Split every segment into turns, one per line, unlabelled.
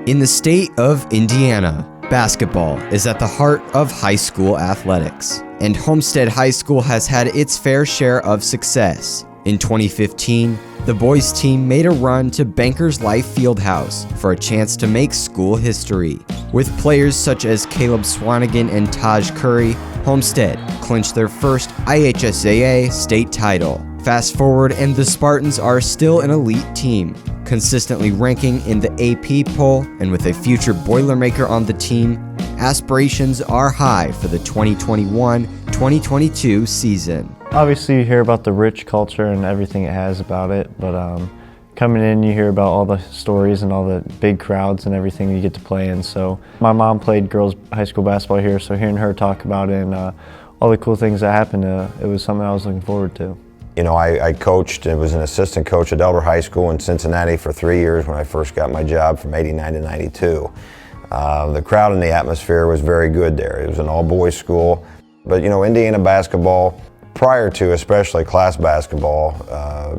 In the state of Indiana, basketball is at the heart of high school athletics, and Homestead High School has had its fair share of success. In 2015, the boys team made a run to Bankers Life Fieldhouse for a chance to make school history. With players such as Caleb Swanigan and Taj Curry, Homestead clinched their first IHSAA state title. Fast forward, and the Spartans are still an elite team, consistently ranking in the AP poll, and with a future Boilermaker on the team, aspirations are high for the 2021-2022 season.
Obviously you hear about the rich culture and everything it has about it, but coming in you hear about all the stories and all the big crowds and everything you get to play in. So my mom played girls high school basketball here, so hearing her talk about it and all the cool things that happened, it was something I was looking forward to.
You know, I coached and was an assistant coach at Elder High School in Cincinnati for 3 years when I first got my job from '89 to '92. The crowd and the atmosphere was very good there. It was an all-boys school. But you know, Indiana basketball, prior to especially class basketball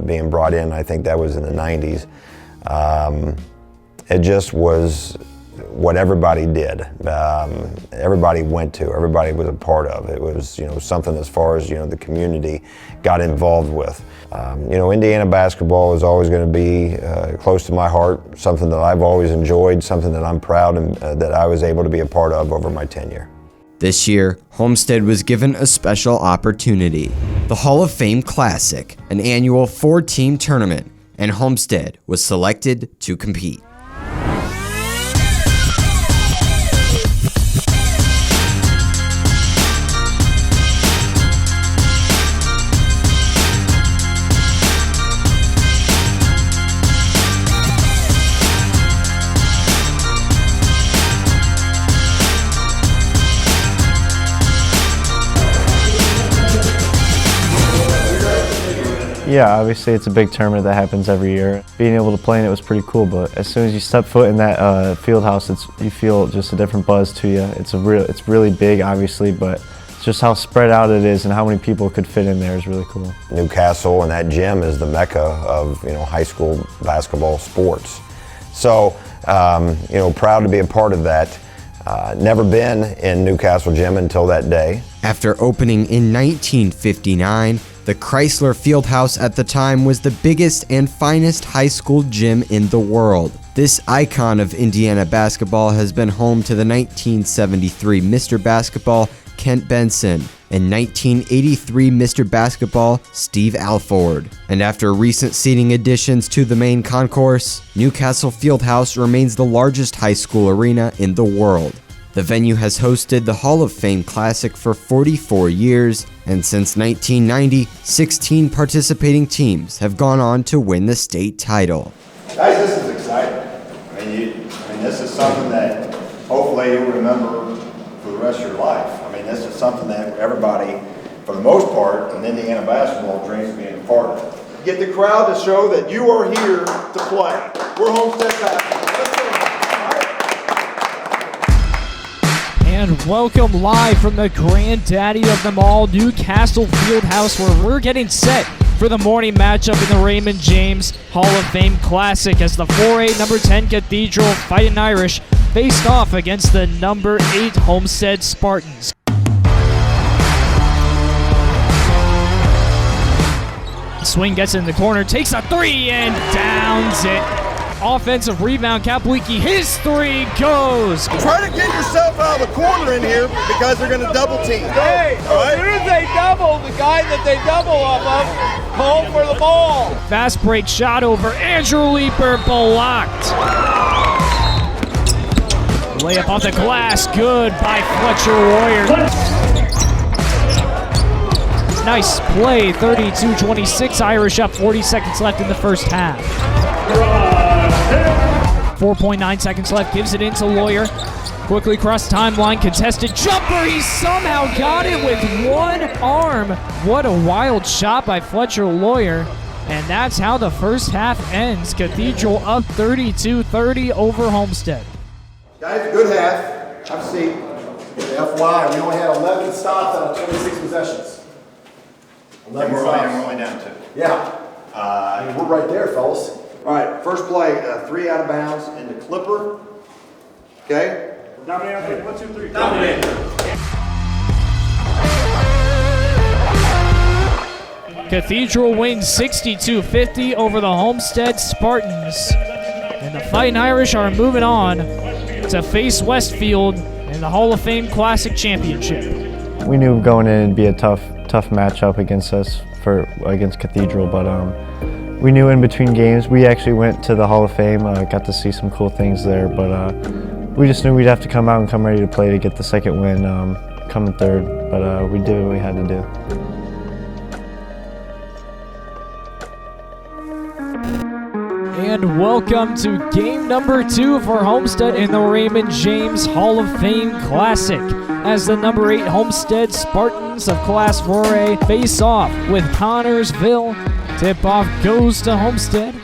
being brought in, I think that was in the '90s, it just was what everybody did. Everybody went to, everybody was a part of. It was, you know, something as far as, you know, the community got involved with. You know, Indiana basketball is always going to be close to my heart, something that I've always enjoyed, something that I'm proud and that I was able to be a part of over my tenure.
This year, Homestead was given a special opportunity, the Hall of Fame Classic, an annual 4-team tournament, and Homestead was selected to compete.
Yeah, obviously it's a big tournament that happens every year. Being able to play in it was pretty cool, but as soon as you step foot in that field house, you feel just a different buzz to you. It's really big, obviously, but just how spread out it is and how many people could fit in there is really cool.
Newcastle and that gym is the mecca of, you know, high school basketball sports. So, you know, proud to be a part of that. Never been in Newcastle gym until that day.
After opening in 1959, the Chrysler Fieldhouse at the time was the biggest and finest high school gym in the world. This icon of Indiana basketball has been home to the 1973 Mr. Basketball Kent Benson and 1983 Mr. Basketball Steve Alford. And after recent seating additions to the main concourse, Newcastle Fieldhouse remains the largest high school arena in the world. The venue has hosted the Hall of Fame Classic for 44 years, and since 1990, 16 participating teams have gone on to win the state title.
Guys, this is exciting. I mean, this is something that hopefully you'll remember for the rest of your life. I mean, this is something that everybody, for the most part, in Indiana basketball dreams of being a part of. Get the crowd to show that you are here to play. We're Homestead basketball.
And welcome live from the granddaddy of them all, Newcastle Fieldhouse, where we're getting set for the morning matchup in the Raymond James Hall of Fame Classic as the 4A number 10 Cathedral Fighting Irish faced off against the number 8 Homestead Spartans. Swing gets in the corner, takes a 3 and downs it. Offensive rebound, Kapwicki, his 3 goes.
Try to get yourself out of the corner in here because they're going to double team.
Hey, as soon as they double, the guy that they double off of, call for the ball.
Fast break shot over, Andrew Leeper blocked. Layup off the glass, good by Fletcher Warrior. Nice play, 32-26, Irish up, 40 seconds left in the first half. 4.9 seconds left, gives it into Lawyer. Quickly cross timeline, contested jumper. He somehow got it with one arm. What a wild shot by Fletcher Lawyer. And that's how the first half ends. Cathedral up 32-30 over Homestead.
Guys, good half. Have a seat. FYI, we only had 11 stops out of 26 possessions. 11
we're
stops.
only down 2.
Yeah. We're right there, fellas. All right, first play, 3 out of bounds into Clipper, Okay?
Dominate, 1, 2, 3. Dominate.
Cathedral wins 62-50 over the Homestead Spartans. And the Fighting Irish are moving on to face Westfield in the Hall of Fame Classic Championship.
We knew going in it'd be a tough matchup against us against Cathedral, but we knew in between games we actually went to the Hall of Fame, got to see some cool things there, but we just knew we'd have to come out and come ready to play to get the second win, coming third, but we did what we had to do.
And welcome to game number 2 for Homestead in the Raymond James Hall of Fame Classic, as the number 8 Homestead Spartans of Class 4A face off with Connorsville. Tip-off goes to Homestead.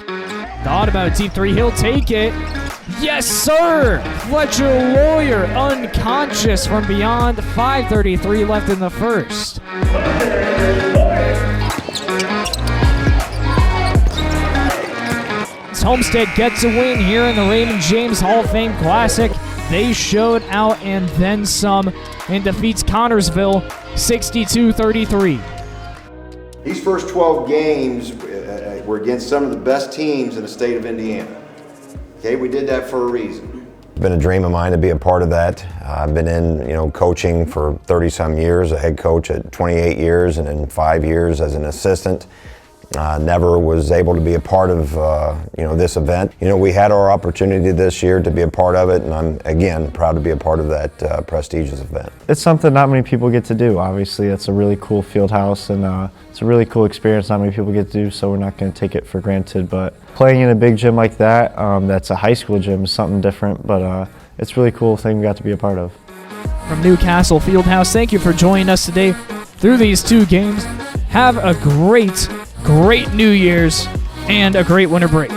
Thought about it, deep 3, he'll take it. Yes, sir! Fletcher Lawyer unconscious from beyond, 5:33 left in the first. Homestead gets a win here in the Raymond James Hall of Fame Classic. They showed out and then some and defeats Connorsville 62-33.
These first 12 games were against some of the best teams in the state of Indiana. Okay, we did that for a reason.
It's been a dream of mine to be a part of that. I've been in, coaching for 30-some years, a head coach at 28 years, and then 5 years as an assistant. Never was able to be a part of, this event. We had our opportunity this year to be a part of it, and I'm, again, proud to be a part of that prestigious event.
It's something not many people get to do. Obviously, it's a really cool field house, and it's a really cool experience not many people get to do, so we're not going to take it for granted. But playing in a big gym like that, that's a high school gym, is something different, but it's a really cool thing we got to be a part of.
From Newcastle Fieldhouse, thank you for joining us today through these 2 games. Have a great New Year's and a great winter break.